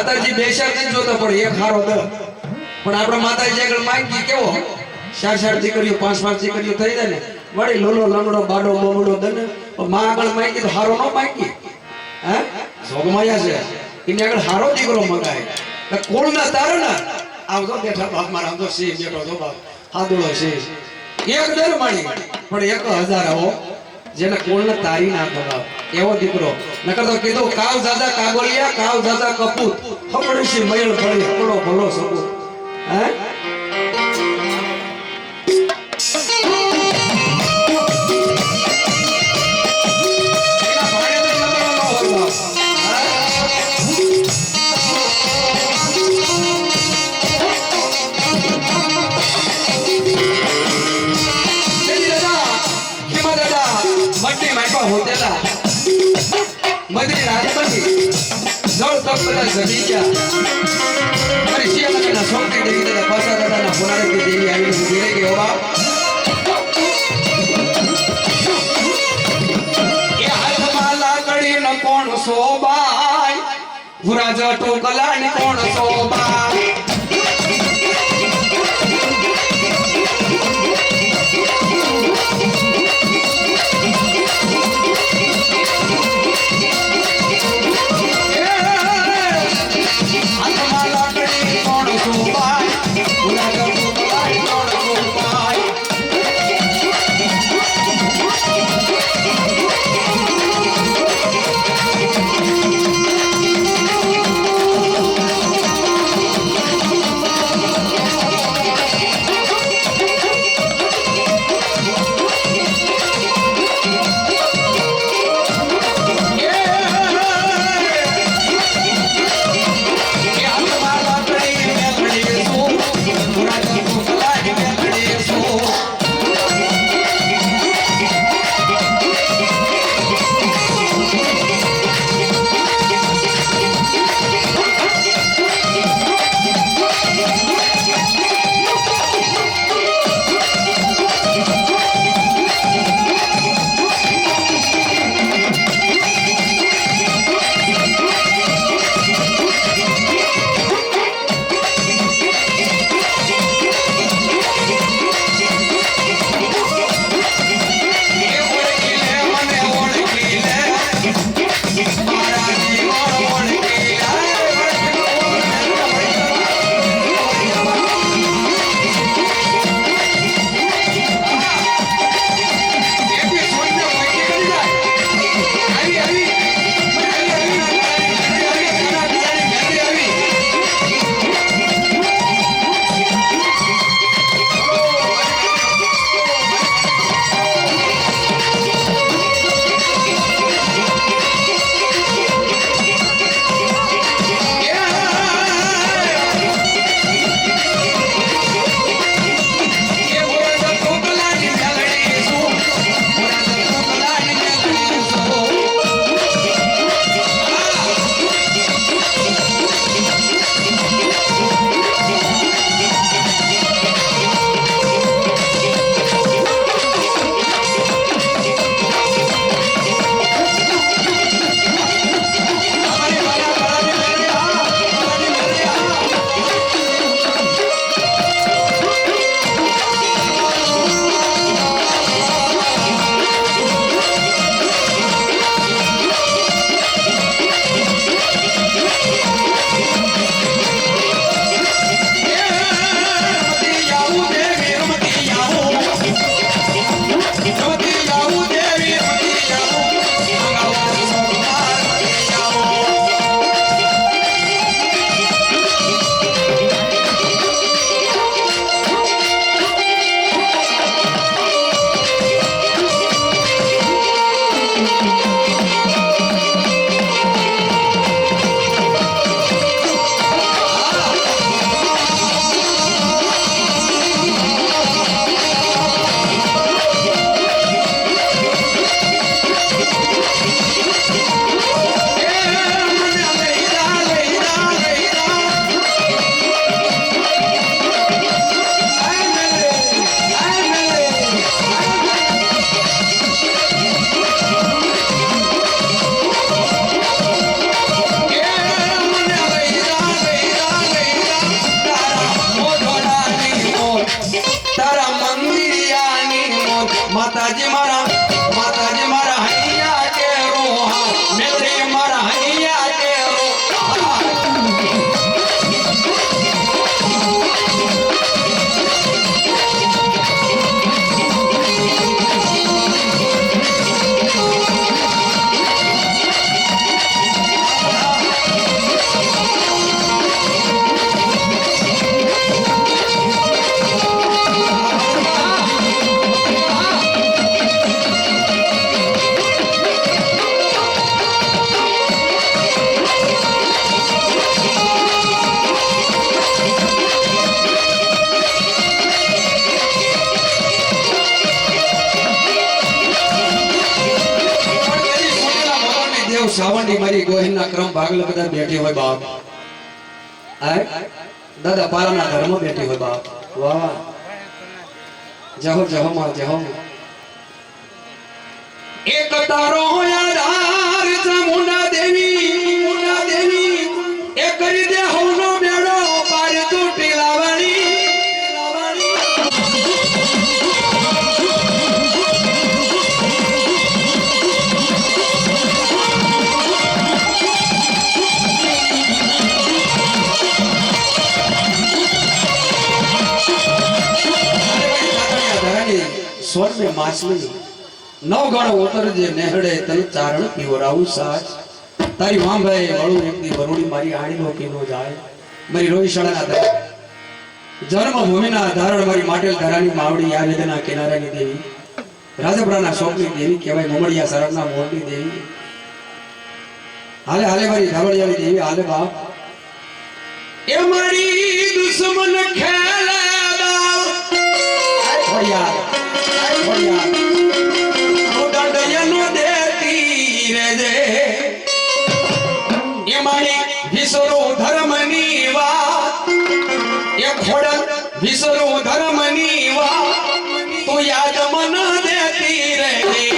માતાજી બેસાડ નથી જોતો પણ એક હારો દ પણ આપણે માતાજી આગળ માંગી કેવો 4 દીકરીઓ 5 દીકરીઓ થઈ જાય ને વળી લોલો લંગડો બાડો બોમડો દને માં આગળ માંગી તો હારો ન માંગી હે જોગમાયા છે એને આગળ હારો દીકરો મંગાય કોળના તારે ને આમ તો બેઠા બાપ મારા આમ તો સિંહ બેઠો તો બાપ હાદુળો સિંહ એક દર માણી પણ 1000 આવો જેને કોળને તારી નાખો બાપ એવો દીકરો નકર તો કીધું કાવ દાદા કાગોલિયા કાવ દાદા કપૂત હપડશી મયલ ભળી હપડો ભલો સપૂત હે होतेला मधली राजपती जवळ तपला जमीच्या आणि शियाला सोंगते देवी त्याला पासा दादाना पुन्हा ती देवी आली गेले की बाबा या हातमाला कडी न कोण सोबाय गुराज टोकला नि कोण सोबाय સાવંડી મારી ગોહિલના ક્રમ ભાગલ બધા બેઠી હોય બાપ આય દાદા પારાના ધર્મ બેઠી હોય બાપ વાહ જહો જહો માં જહો એક તારો આધાર મુના દેવી એ કરી દે હોનો બેડો પાર તૂટી લાવણી સ્વર में माछली नौ गण उतर जे नेहड़े तल चारण पीवराऊ साज तारी वां भाई वळू एकदी बरोडी मारी आणी लो पीनो जाय मारी रोहिशाळाना दर जन्मभूमिना धारण मारी माटेल धरानी मावडी आ वेदना किनारानी देवी राजपराना शोकनी देवी कहेवाय ममडिया सरણના મોરની દેવી हाले हाले मारी धावड़ियानी देवी हाले बाप ए मारी दुश्मन खेले दाव यार धर्मनी वा तो याद मन देती रे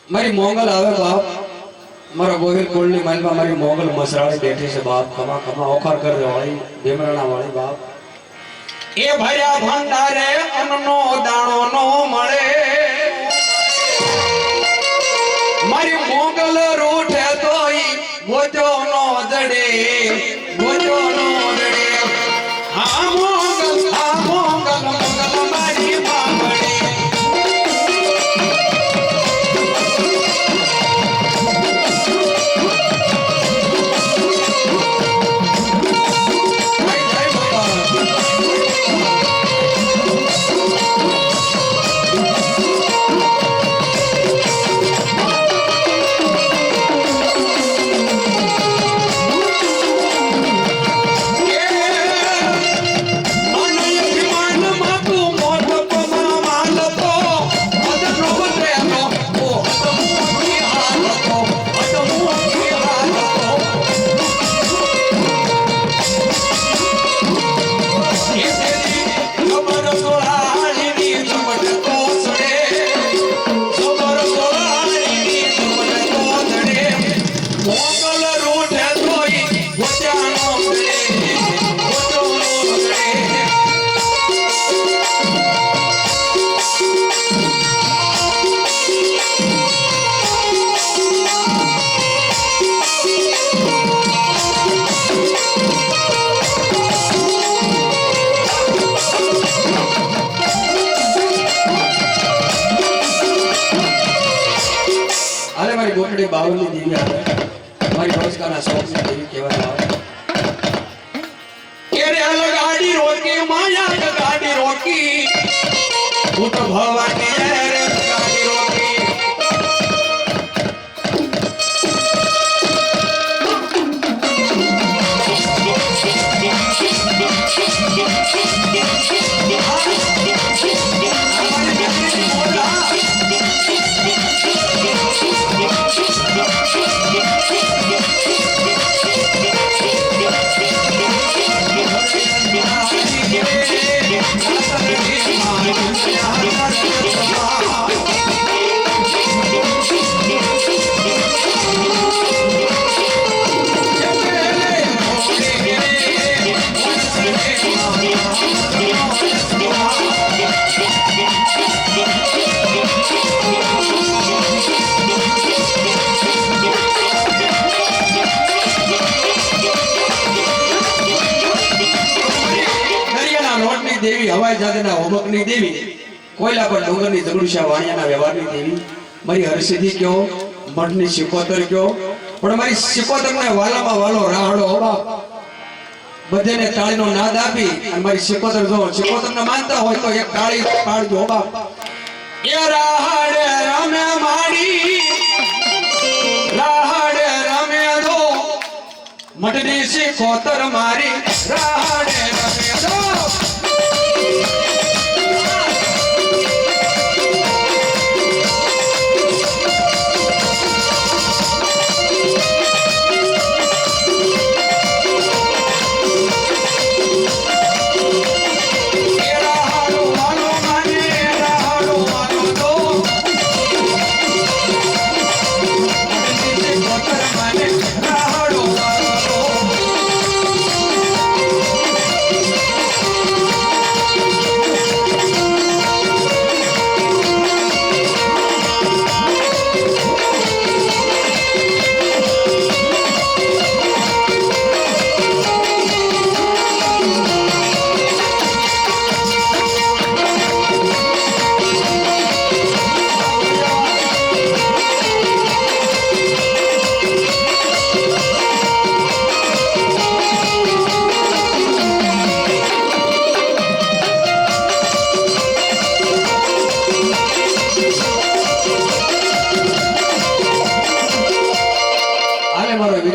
मारी मोंगल आवे बाप मारा गोहिल कोलनी मालवा मारी मोंगल मसराड़ी बैठी से बाप खमा खमा ओखर कर दे वाली बेमराना वाली बाप ए भया भंडारे अन्नो दाणो नो मळे मारी मोंगल रूठे तोई गोजो नो जड़े हाँ मोंगल मोंगल मारी बामड़ी गोकड़ी बावली देवी आवे हमारी रोजगार शौक देवी केवल आवे केरे अलग गाड़ी रोकी माया का गाड़ी रोकी उठ भवानी रे गाड़ी रोकी હવાઈ જહાજના હોમકની દેવી કોયલા પર ડુંગરની જગડુશા વાણિયાના વ્યવહારની દેવી મારી હરસિદ્ધિ કયો મઠની શિકોતર કયો પણ મારી શિકોતરને વાલામાં વાલો રાહડો બાપ બધેને તાળીનો નાદ આપી અને મારી શિકોતર જો શિકોતરને માનતા હોય તો એક તાળી પાડજો બાપ એ રાહડે રમે માડી રાહડે રમે દો મઠની શિકોતર મારી રાહડે રમે દો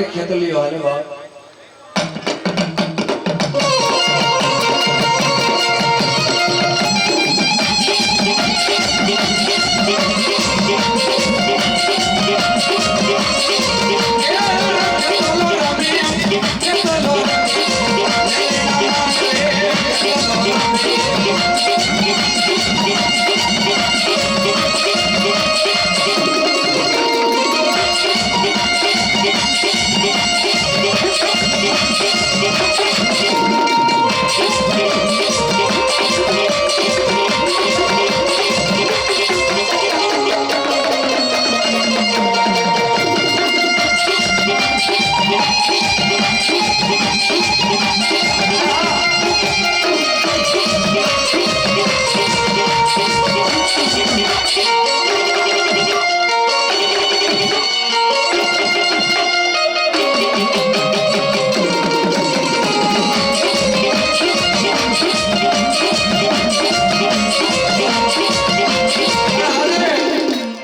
ખેતલીઓ હાલે બાપ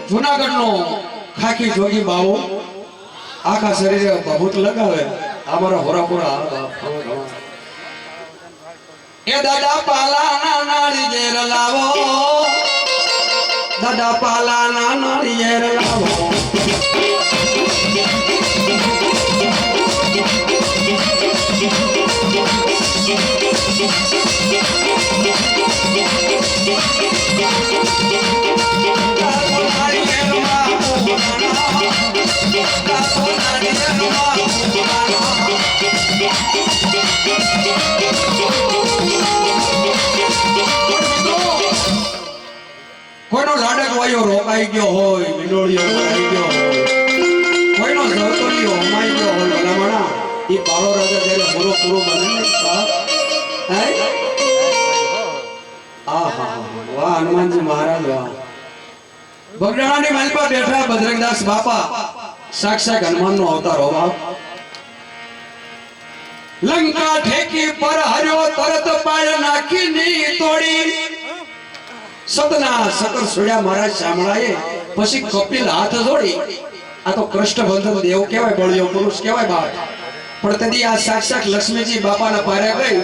જૂનાગઢનો ખાકી જોગી બાવો આખા શરીરે ભભૂત લગાવે અમારા હોરાપુરા એ દાદા પાલાના નાળિયેર લાવો દાદા પાલાના નાળિયેર લાવો કોઈનો લાડક વાયો રોકાઈ ગયો હોય મિંડોળીઓ ભરાઈ ગયો હોય કોઈનો ઝરતોલીઓ હમાઈ ગયો હોય ભલામણા એ બાળો રાજા જ્યારે પૂરો પૂરો બને ને હે આહા વાહ હનુમાનજી મહારાજ વાહ બગડાણાની માલપા બેઠા બજરંગદાસ બાપા સાક્ષાત હનુમાનનો અવતાર હો બાપ લંકા ઠેકી પર હર્યો તરત પાય નાખીની તોડી સતના સકર છોડ્યા મારા શામળાએ પછી કપિલ હાથ જોડી આ તો કૃષ્ણ બંધન દેવ કહેવાય બળિયો પુરુષ કહેવાય બાપ પણ તેથી આ સાક્ષાત લક્ષ્મીજી બાપાના પારે ગઈ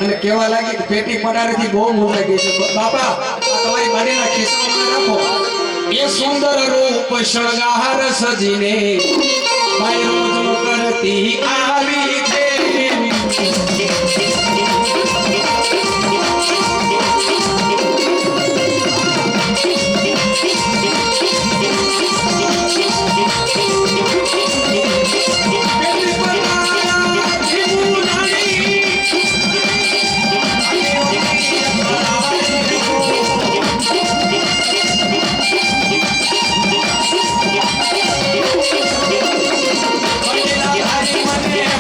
અને કહેવા લાગી કે પેટી પડારેથી બહુ મૂંઝાઈ ગઈ છે બાપા આ તમારી બાડીના ખિસ્સામાં રાખો એ સુંદર રૂપ શણગાર સજીને માય રોજ કરતી આવી છે મને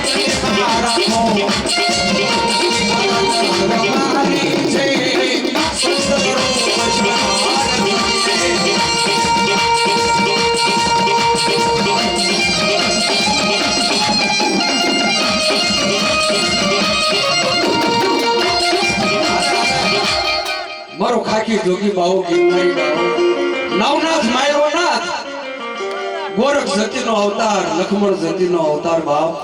પારખી જોગી બાવો ગિરનારી બાવો નવનાથ માયરો નાથ ગોરખ સતીનો અવતાર લખમણ સતીનો અવતાર બાપ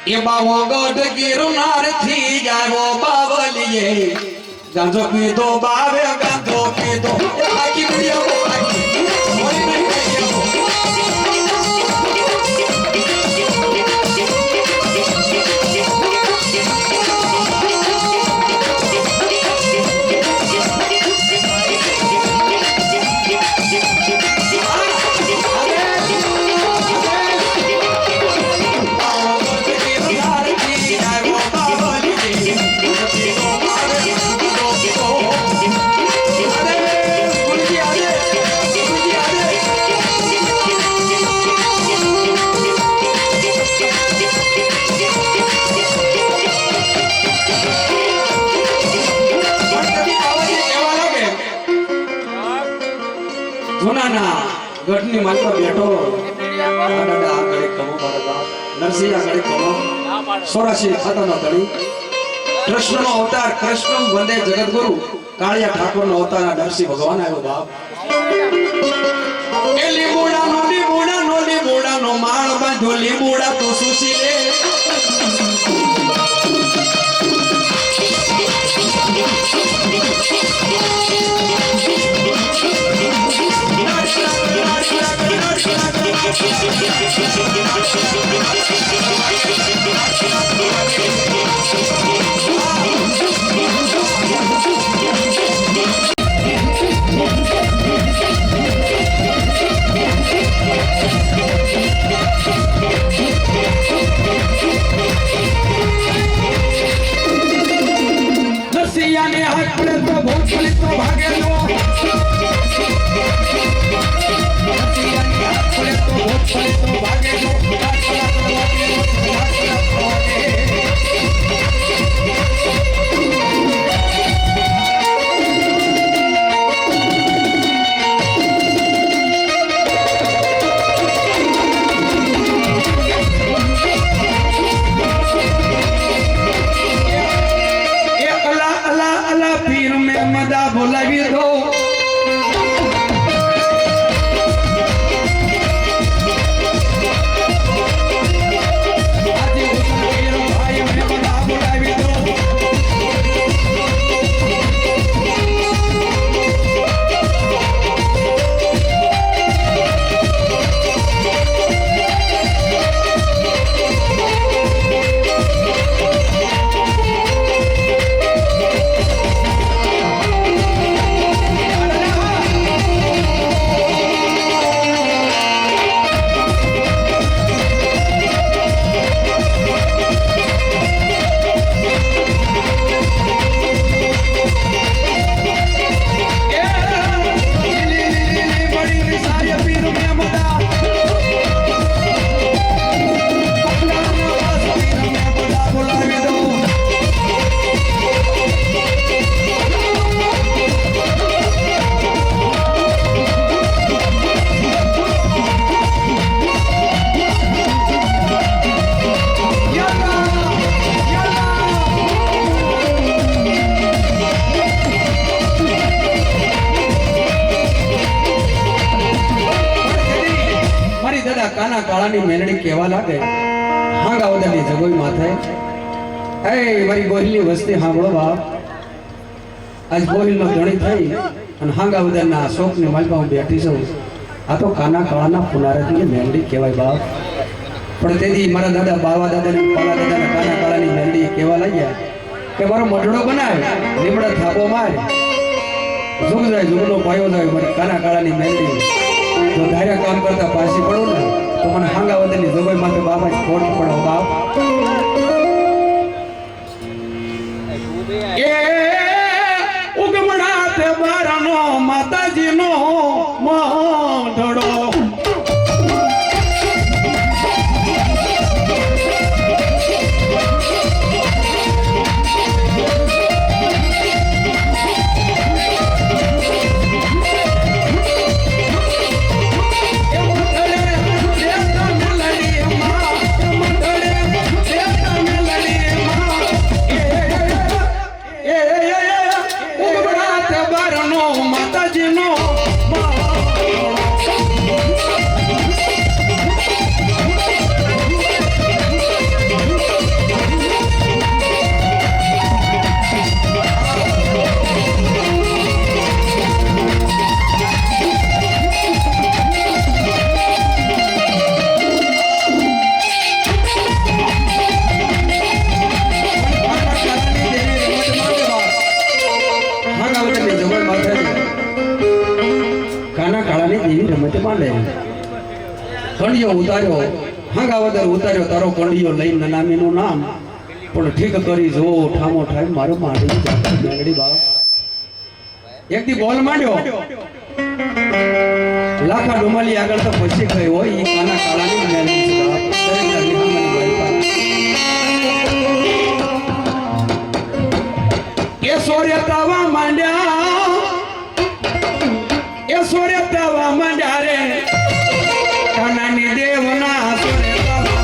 એ બાવો ગઢ ગિરનાર થી આવ્યો બાવલીએ ગાંજો પીધો બાવે ગાંજો પીધો બાકી પીડ્યો બાકી મોય નહીં પીડ્યો ગઢની માત્ર બેઠો દાદા આગળ કમો બાબા નરસિંહ આગળ કમો 84 ખાતાનો ધણી કૃષ્ણનો અવતાર કૃષ્ણ વંદે જગતગુરુ કાળિયા ઠાકોરનો અવતાર નરસિંહ ભગવાન આવ્યો બાપ એ લીમોડાનો માળ બાંધો લીમોડા તો સુસી લે નરસિંહને હાથ પડે તો ભૂત પડી તો ભાગે લો બોલાવી દો કાના કાળાની મેલડી કહેવા લાગે હાંગા ઓદાની જગોઈ માથે એ મારી ગોહિલની વસ્તી સાંભળો બાપ આજ ગોહિલનો ધણી થઈ અને હાંગા ઓદાના શોકની માલપા હું બેઠી છું આ તો કાના કાળાના ફુનારાની મેલડી કહેવાય બાપ પણ તેથી મારા દાદા બાવા દાદાની પાલા દાદાના કાના કાળાની મેલડી કહેવા લાગ્યા કે મારો મઢડો બનાવે લીમડા થાપો માર જુગ જાય જુગનો પાયો જાય મારી કાના કાળાની મેલડી જો ધાર્યા કામ કરતા પાછી પડો ને તો મને હાંગા વદનની જોગોઈ માથે બાબા ખોટ પડો બાપ એ ઉગમણા તે બારાનો માતાજીનો મોઢડો માંડે કંડિયો ઉતાર્યો હાંગાવદર ઉતાર્યો તારો કંડિયો લઈને નામીનું નામ પણ ઠીક કરી જો ઠામો ઠામ મારો માંડી જાતો મેંગડી બાપ એક દી બોલ માંડ્યો લાખા ડુમાલી આગળ તો પછી ગઈ હોય ઈ કાના કાળાની મેંગડી છે બાપ દરેકના વિહામની વાઈપા એ સોરે તાવા માંડ્યા એ સોરે તાવા માંડ્યા રે કાનાની દેવના સોરે તાવા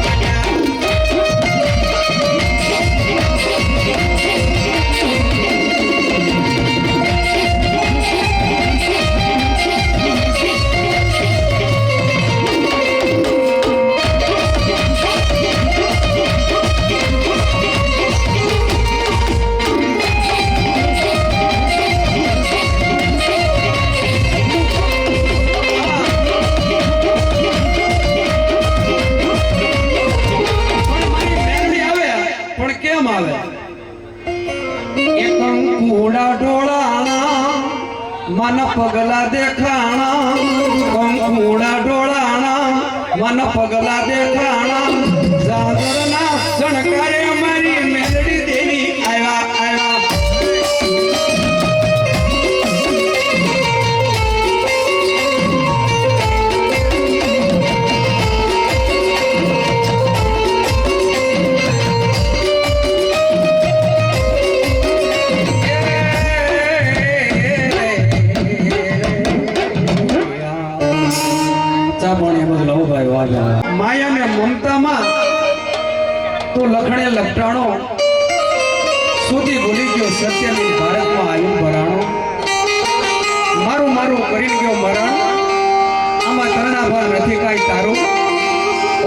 मन पगला देखाना कंकुड़ा डोलाना मन पगला देखाना जागरना सणकारे हमारी मेलडी देवी आया आया माया ने ममता में तो लखणे लपटाणो सुधी भूली गयो सत्य में भारत में आयु भराणो मारू मारू करी गयो मरण आमा तरणा भर नथी काई तारो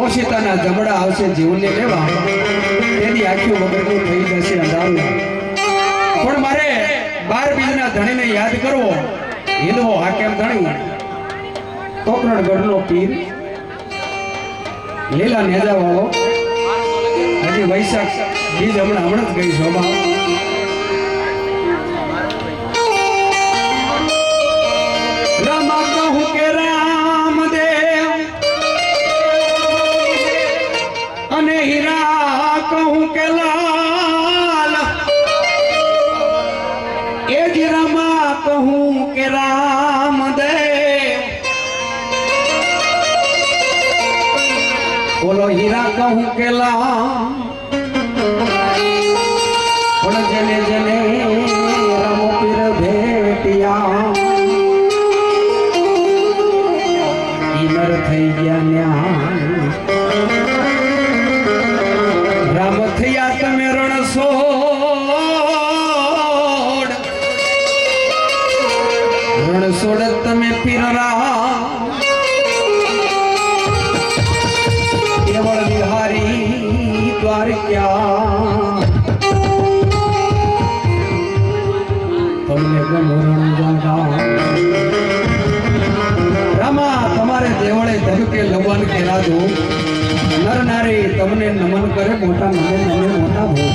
ओशिताना जबड़ा आवशे जीवने लेवा तेनी आखी वगरनु थई जशे अंधारू पण मारे 12 बीजना धणीने याद करवो हिंदवो हाकेम धणी कोकरणगढ़नो पीर લીલા નેજા વાળો હજી વૈશાખ બીજ હમણાં જ ગઈ શોભા રામા કહું કે રામદેવ અને હીરા કહું કે લાલ એ જ રામા કહું કે રામદેવ बोलो हीरा कहूं के ला जने जने राम पीर भेटिया इमर थई गया न्या राम थया तमे रण सोड़ तमे पीर रा केवल बिहारी द्वारका तुमने गमरण जागा रामा तुम्हारे देवळे धरुके लवन केला दो नर नारी तुमने नमन करे मोटा नमे नमे मोटा भो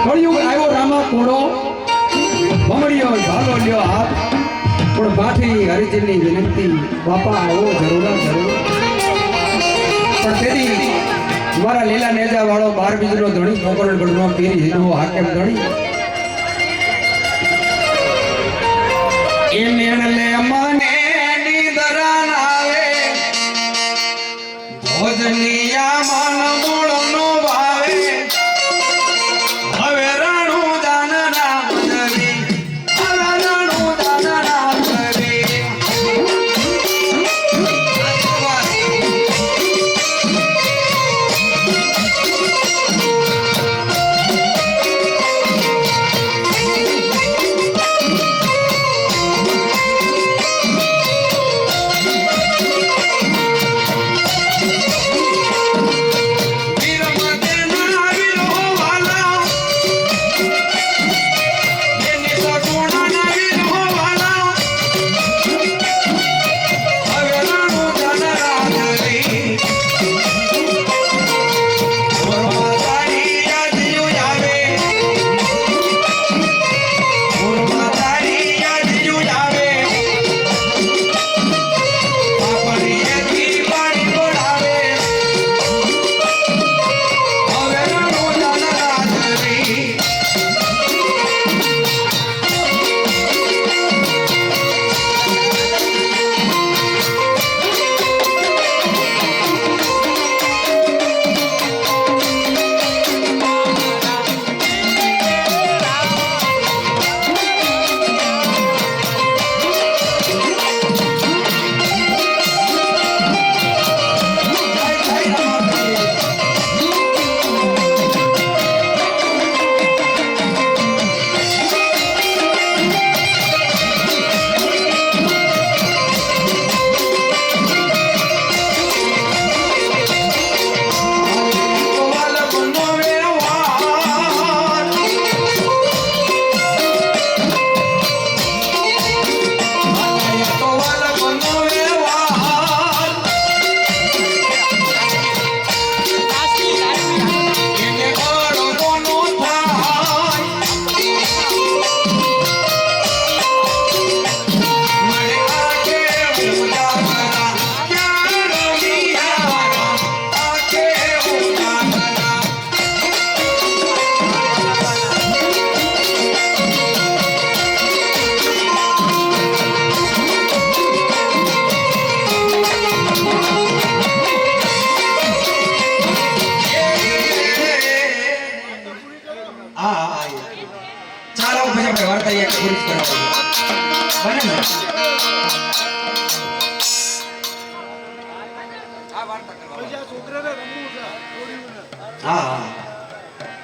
कलयुग आयो रामा कोड़ो बमड़ियो भालो लियो हाथ पण बाठी हरिजननी विनंती बापा आओ जरूर जरूर પણ તેની મારા લીલા નેજા વાળો 12 બીજનો ધણી કોકરણગઢનો પીર હિંદુ હાકેમ ધણી એ નેણલે મને નીંદરા નાવે ભોજનિયા મન મૂળનો ભાવે હવે રાણુ દાનના દેવી રાણુ દાનના દેવી પૂરી જ કરાવવાની બને ને આ વાર્તા કરવાની પછી આ છોકરાને રમવું છે છોડીને હા હા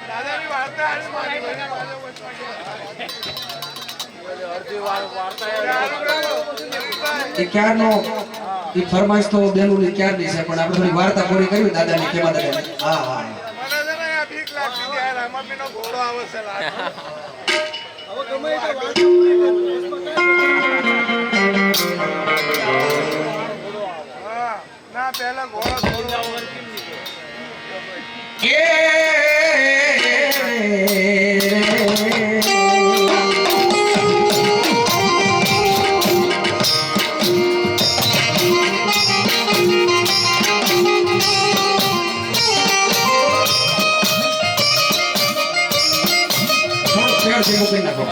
દાદાની વાર્તા આજ મારી ક્યારનો ઈ ફરમાઈશ તો બેનું ની ક્યારની છે પણ આપણે થોડી વાર્તા પૂરી કરવી દાદાની કેવા દાદાની હા હા મને છે ને આ બીક લાગતી કે યાર રામાપીનો ઘોડો આવે છે લાગ હવે ગમે તે હા ના પહેલા ઘોડો મૂકી નાખો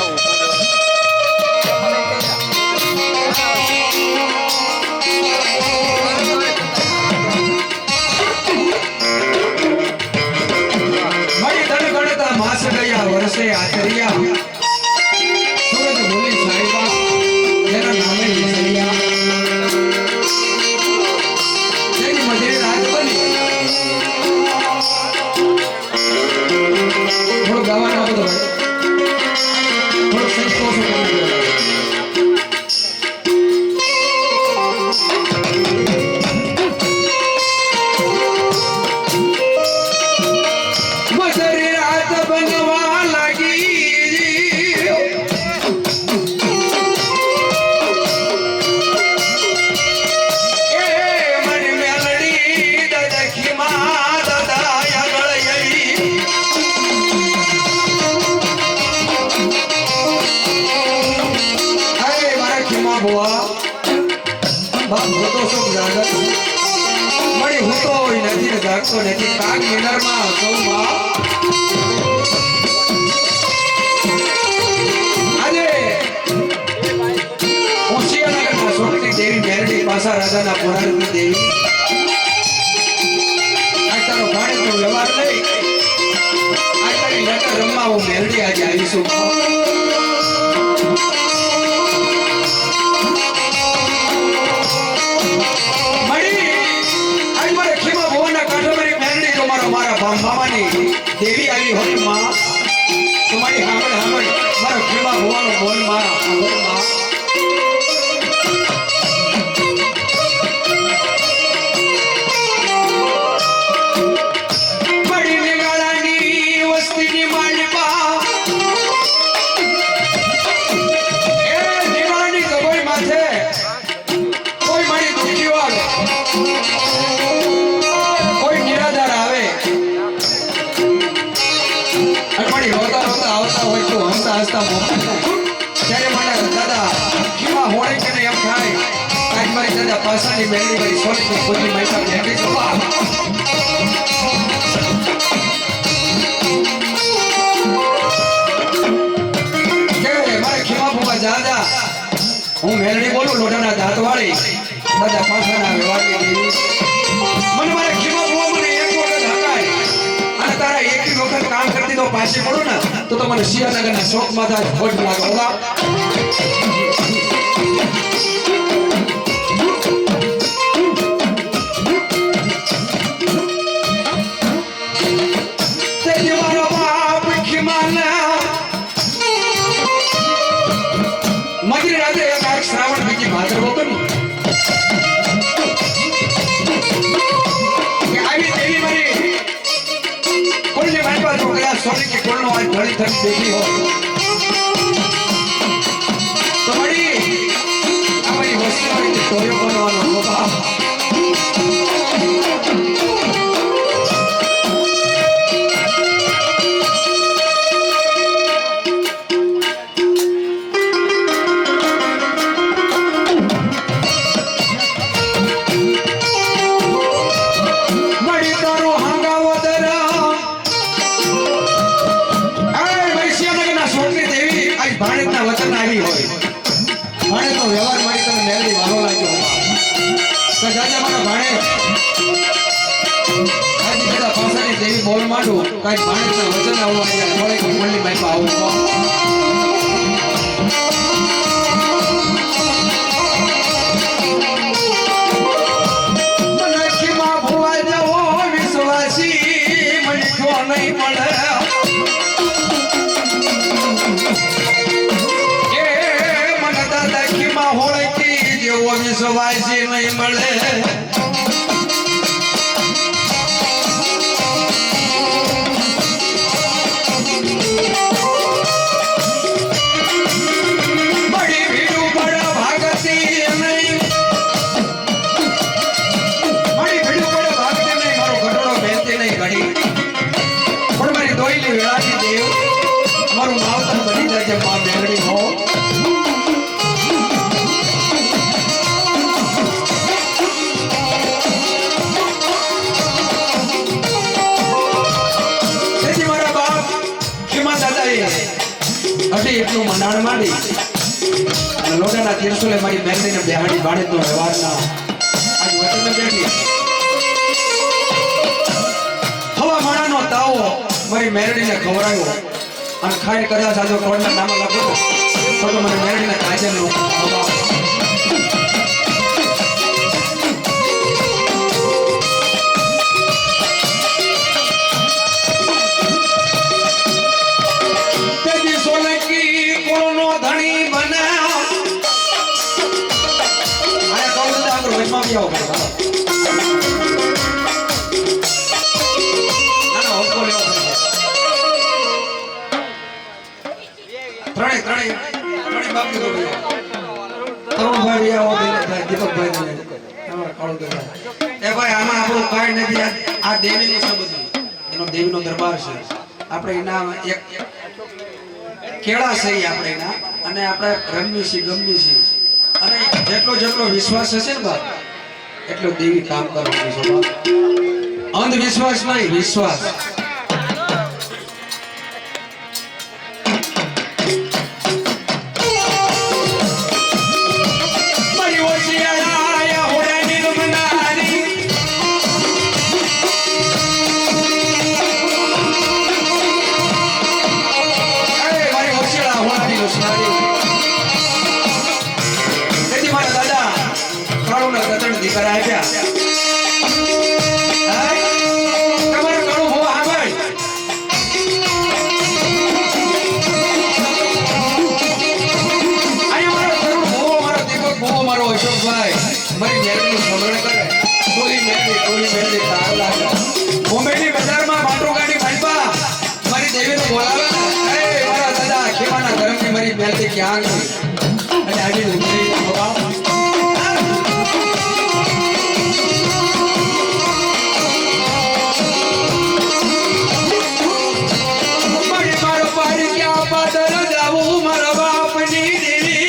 માસ ગયા વર્ષે આચર્યા સુરત ભૂલી સાહેબા જેના નામે વિસર્યા તેની મજરી રાત બની થોડું ગાવાનો બધો થોડું સંતોષ જાગતો નથી કાગ નિર્મા સૌમાં આજે હોશિયારનગરના સોનકી દેવી મેરડી પાસા રાજાના પુરાણની દેવી આ તારો ભાણેજનો વ્યવહાર લઈ આ તારી લટા રમવા હું મેરડી આજે આવીશું મામાની દેવી આવી હોય માં તમારી હામળ હામળ મારા ખેમા ભવાનો બોલ મારા હામળ માં બડી મેઘાળાની વસ્તીની માંડપા એ દેવાની ગબોઈ માથે કોઈ મારી દુખી વાળો કોઈ નિરાધાર આવે હસતા ત્યારે મને દાદા કેવા હોળે કે એમ થાય આજ મારી દાદા પાસાની મેળવી મારી સોની કોઈ મૈસા ભેગી જોવા કે મારે ખેમા ભૂવા દાદા હું મેળવી બોલું લોઢાના દાંતવાળી દાદા પાસાના વ્યવહારની દેવી મને મારે ખેમા ભૂવા મને એક વખત હકાય અને તારા એકી વખત કામ કરતી તો પાછી પડું ને તો મને શિયાનગરના શોખ માં ખોટ લાગે હોગા મજરી રાતે એક શ્રાવણ બીજી ભાદર હતો ને આવી દેવી મારી કોઈને માનવા તો કયા સોની કે કોણનો આ ઢળી થડી દેવી હો તો મળી અમારી વસ્તી સ્ટોરી બનવાનો હોગા ભાણેજના વચન આવી હોય ભાણેજનો વ્યવહાર મળી તમે મેળવી વારો લાગ્યો તો જાજા મારા ભાણેજ આજે બધા પાસાની દેવી બોલ માંડું કાંઈ ભાણેજના વચન આવવા મળે કે બોલની બાઈમાં આવું નહીં મળે એ મને દાદા ખીમા હોળકી જેવો વિશ્વાસી નહીં મળે મારું માવતર બની જાય છે મા મેળડી હો તેથી મારા બાપ ખીમા દાદાએ અઢી એટલું મંડાણ માંડી અને લોટાના તીરસુલે મારી મેળડીને બેહાડી બાળીનો વ્યવહારના આજ વચન બેઠી હવા માણાનો તાવો મારી મેળડીને ખવડાવ્યો અને ખાઈ કદાચ આજો કોડના નામ લખો તો મને મેળડીને કાજલનો તેજી સોલંકી કોનો ધણી બને આયા કોણ તો આગળ વચમાં બી આવો ત્રણે બાપની તો તરુણભાઈ આવો દીપકભાઈ એ ભાઈ આમાં આપણું કાંઈ નથી આ દેવીનું છે બધું એનો દેવીનો દરબાર છે આપણે એના એક કેળા છે આપણે એના અને આપણે રમવી છીએ ગમવી છીએ અને જેટલો વિશ્વાસ હશે ને બાપ એટલો દેવી કામ કરવાનું છે બાપ અંધવિશ્વાસ નહીં વિશ્વાસ મુંબઈની બજારમાં માટો ગાડી માલપા મારી દેવીને બોલાવે મારા દાદા ખેમાના ધર્મની મારી બેલથી ક્યાં ગઈ અને આવી ઉતરી મારો પાડી ક્યાં પાદર જાવું મારા બાપની દેવી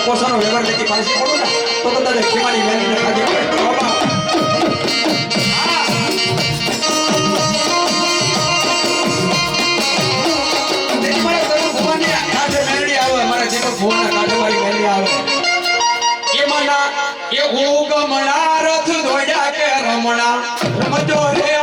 પોસાનો વ્યવહાર લેતી પાછી પડો ને તો દાદા ખીમાની મેલી નખા દે ઉગમણા રથ ધોડ્યા કે રમણા રમજો રે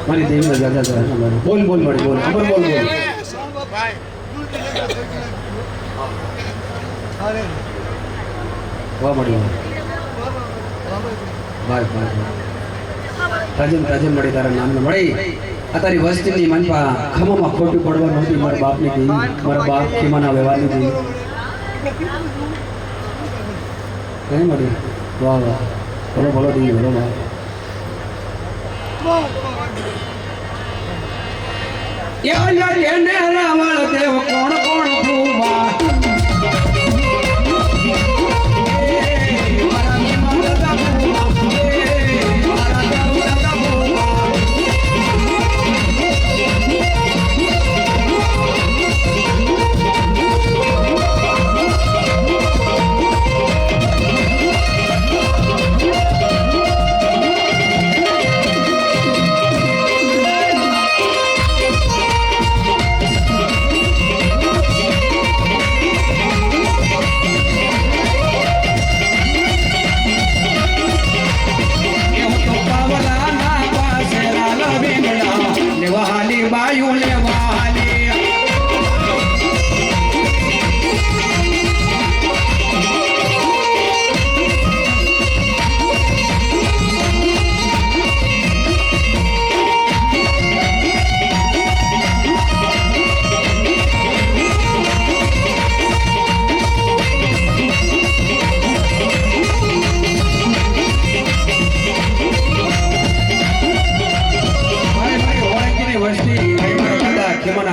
મારી દેવી દાદા દાદા બોલ બોલ મળી બોલ અમર બોલ બોલ વાહ મળી બાય બાય તાજમ મળી તારા નામને મળી આ તારી વસ્તીની મનપા ખમોમાં ખોટી પડવા નહોતી મારા બાપની દી મારા બાપ ખીમાના વ્યવહારની દી કઈ મળી વાહ વાહ ભલો ભલો દી ભલો વાહ યા જેને રાવળ દેવ કોણ કોણ ફૂબા બાયુ લેવાલી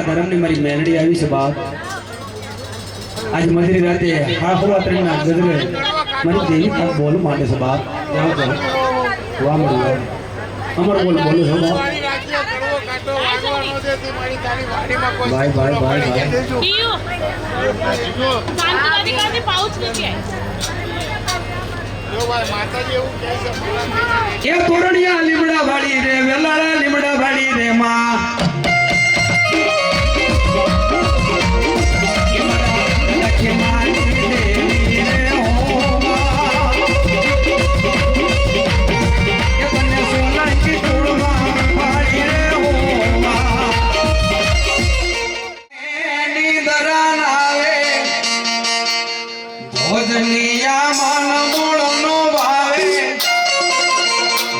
ધર્મની મારી મેલડી આવી છે બાપ આજ મધરી રાતે હાહુવા ત્રણના ગજરે મારી દેવી કાક બોલું માટે છે બાપ જાઓ જાઓ વાહ મળી અમર બોલ બોલું છો બાપ બાય બાય બાય બાય એ તોરણિયા લીમડા વાળી રે વેલાળા લીમડા વાળી રે માં ભોજનિયા મન મૂળ નો ભાવે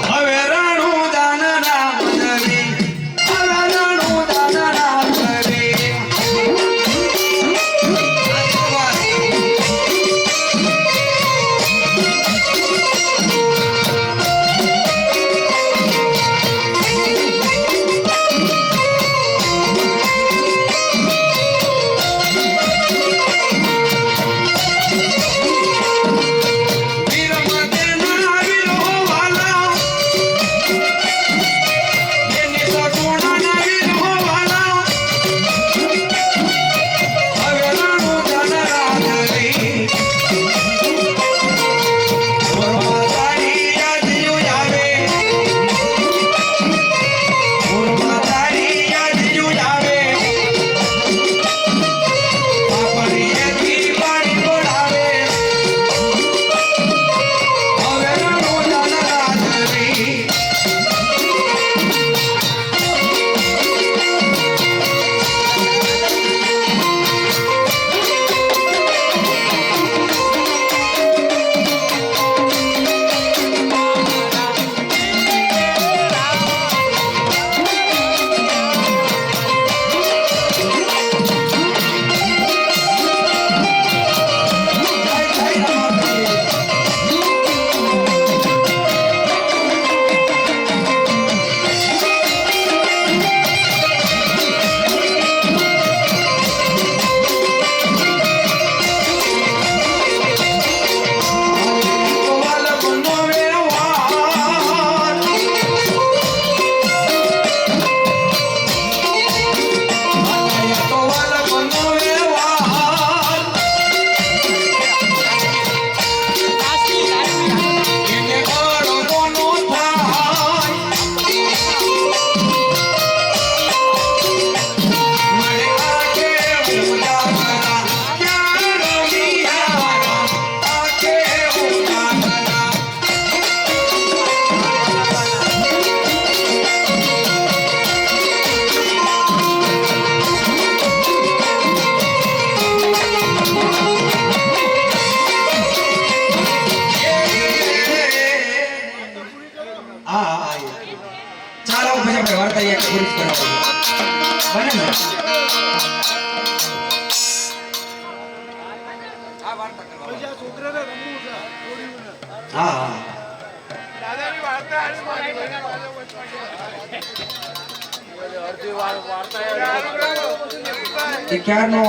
હવે રાણું દાન રામ જવી રાણું પૂરી કરાવો બને ને આ વાર્તા કરવા પૈસા છોકરાને રમવું છે છોડીને હા હા દાદાની વાર્તા આની મારી એ ક્યારનો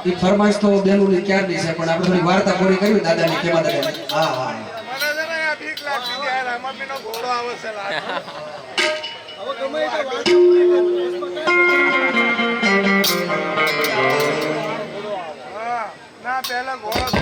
એ ફરમાઈશ તો બેનું ક્યારની છે પણ આપણે થોડી વાર્તા પૂરી કરવી દાદાની કેમાં દાદાની હા હા મને છે ને આ બીક લાગતી હતી આ રામાપીનો ઘોડો આવે છે લાગ હવે ગમે તે વાર્તા પૂરી હા ના પહેલા ઘોડો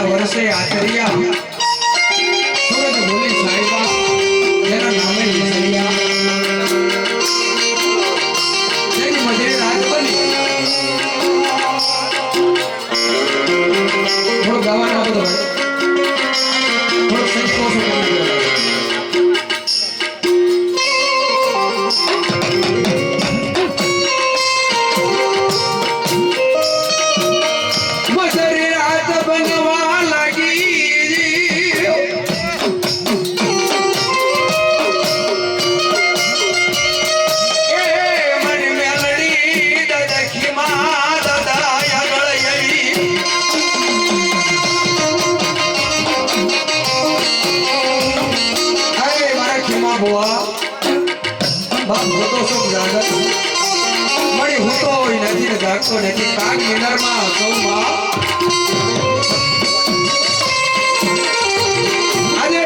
વર્ષે આચર્યા સુરત ભૂલી સાહેબા જેના નામે વિસર્યા તેની મજરે રાત બની થોડું ગાવાનો બધો થોડું સંતોષ મજરે રાત બનવા જાગતો નથી કાગ નિંદરમાં સૌમાં આજે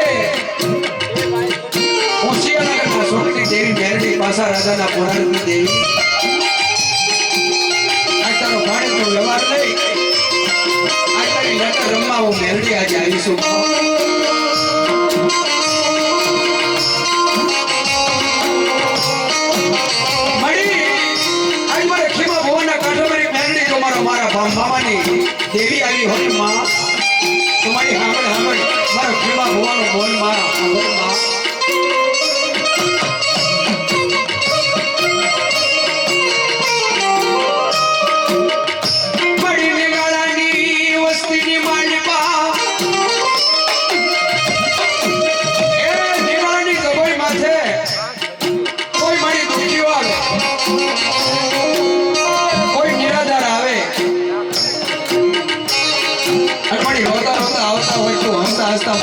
હોશિયારનગરના સોનકી દેવી મેરડી પાસા રાજાના પુરાણની દેવી આજ તારો ભાણેજનો વ્યવહાર નહીં આજ તારી લટર રમવા હું મેરડી આજે આવીશું મામાની દેવી આવી હોય માં તમારી હામળ હામળ મારો ખેમા ભવાનો બોલ માં હામળ માં બડી નિગાળાની વસ્તીની માંડપા એ નિગાળાની ગબોઈ માથે કોઈ મારી દુખી વાળ કોઈ નિરાધાર આવે આવતા હોય તો હસતા હસતા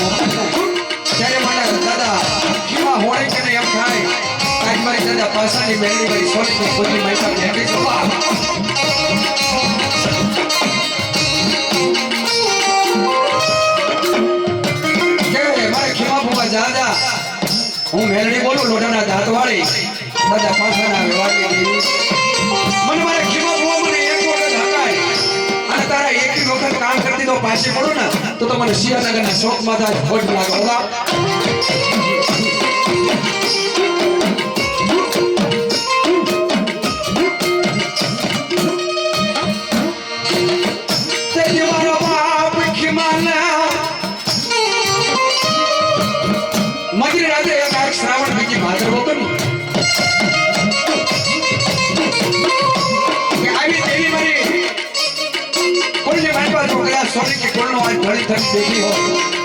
ત્યારે મને દાદા કેવા હોય કે એમ થાય આજ મારી દાદા પાસાની મેળવી મારી સોની ખોટી મારી મેળવી છો મારે ખેમા ભૂપા દાદા હું મેળવી બોલું લોઢાના દાંતવાળી દાદા પાસાના વ્યવહારની દેવી મને મારે ખેમા ભૂપા મને એક વખત હકાય અને તારા એક વખત કામ કરતી તો પાછી પડું ને તો મને શિયાનગરના શોખ માં ખોટ લાગે હોગા તે દેવારો બાપ ખીમાના મગરી રાતે એક આખ શ્રાવણ બીજી ભાદર હતો ને કે આવી દેવી મારી કોઈને મારી પાસે ગયા સોની કે કોઈનો આ ધડી ધડી દેવી હોય